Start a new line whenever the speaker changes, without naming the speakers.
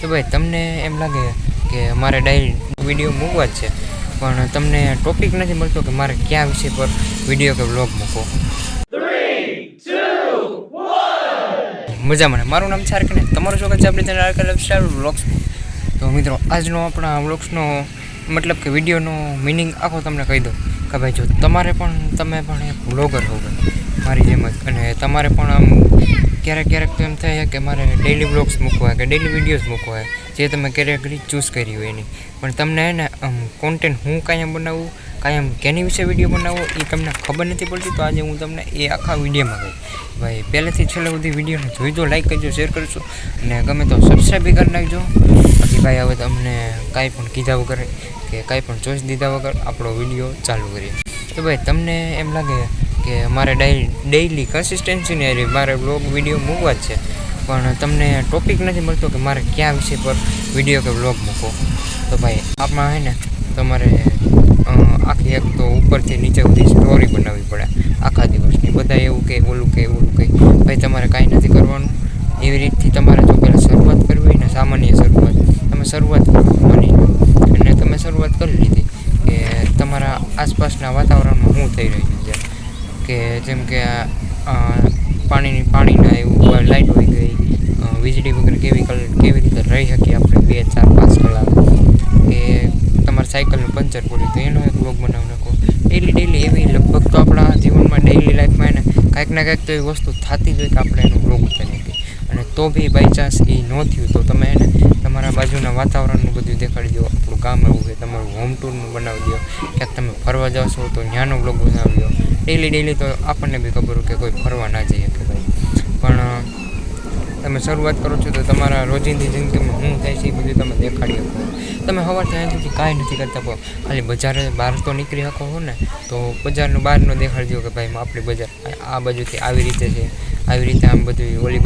તો ભાઈ તમને એમ લાગે કે મારે ડાયરી વિડીયો મૂકવા જ છે, પણ તમને ટોપિક નથી મળતો કે મારે કયા વિષય પર વિડીયો કે વ્લોગ મૂકો. મજા મને. મારું નામ છે આરકે, તમારું શું છે આપણી ચેનલ આરકે લાઈફસ્ટાઈલ વ્લોગ્સ. તો મિત્રો, આજનો આપણા વ્લોગ્સનો મતલબ કે વિડીયોનો મિનિંગ આખો તમને કહી દઉં કે ભાઈ જો તમે પણ એક વ્લોગર હો મારી જેમ જ, અને તમારે પણ આમ ક્યારેક તો એમ થાય કે મારે ડેઈલી વ્લોગ્સ મૂકવા કે ડેઈલી વિડીયોઝ મૂકવા જે તમે કેટેગરી ચૂઝ કરી હોય એની, પણ તમને એને આમ કોન્ટેન્ટ હું કાંઈ બનાવવું, કાંઈ કેની વિશે વિડીયો બનાવવો એ તમને ખબર નથી પડતી. તો આજે હું તમને એ આખા વિડીયોમાં કહું ભાઈ, પહેલેથી છેલ્લે સુધી વિડીયોને જોઈ દો, લાઈક કરજો, શેર કરજો અને ગમે તો સબસ્ક્રાઈબ કરી નાખજો. બાકી ભાઈ હવે તમને કાંઈ પણ કીધા વગર કે કાંઈ પણ ચોઈસ દીધા વગર આપણો વિડીયો ચાલુ કરીએ. તો ભાઈ તમને એમ લાગે કે મારે ડેઈલી કન્સિસ્ટન્સીને હારે મારે વ્લોગ વિડીયો મૂકવા જ છે, પણ તમને ટોપિક નથી મળતો કે મારે કયા વિષય પર વિડીયો કે વ્લોગ મૂકો. તો ભાઈ આમાં હે ને તમારે આખી એક તો ઉપરથી નીચે સુધી સ્ટોરી બનાવવી પડે આખા દિવસની. બધા એવું કે ઓલું કે ભાઈ તમારે કાંઈ નથી કરવાનું. એવી રીતથી તમારે જો પહેલાં શરૂઆત કરવી હોય ને, સામાન્ય શરૂઆત તમે શરૂઆત કરો માની અને તમે શરૂઆત કરી લીધી કે તમારા આસપાસના વાતાવરણમાં શું થઈ રહ્યું છે, કે જેમ કે પાણીના એવું લાઇટ હોઈ ગઈ, વીજળી વગર કેવી રીતે રહી શકીએ આપણે 2, 4, 5 કલાક, કે તમારા સાયકલનું પંચર પડ્યું તો એનો એક વ્લોગ બનાવી નાખો. ડેઈલી એવી લગભગ તો આપણા જીવનમાં ડેઈલી લાઈફમાં એને કાંઈક ને કાંઈક તો એવી વસ્તુ થતી જ હોય કે આપણે એનું વ્લોગ ઉતારી શકીએ. અને તો બી બાય ચાન્સ એ ન થયું તો તમે એને તમારા બાજુના વાતાવરણનું બધું દેખાડી દો. આપણું ગામ એવું છે, તમારું હોમ ટૂરનું બનાવી દો, ક્યાંક તમે ફરવા જાઓ છો તો ત્યાંનો વ્લોગ બનાવી દો. ડેઈલી તો આપણને બી ખબર હોય કે કોઈ ફરવા ના જઈએ કે ભાઈ, પણ તમે શરૂઆત કરો છો તો તમારા રોજિંદી જિંદગીમાં શું થાય છે એ બધું તમે દેખાડી શકો. તમે સવારથી અહીં સુધી કાંઈ નથી કરતા, પણ ખાલી બજારે બહાર તો નીકળી શકો છો ને, તો બજારનું બહારનો દેખાડી દો કે ભાઈ આપણી બજાર આ બાજુથી આવી રીતે છે, આવી રીતે આમ બધું ઓલી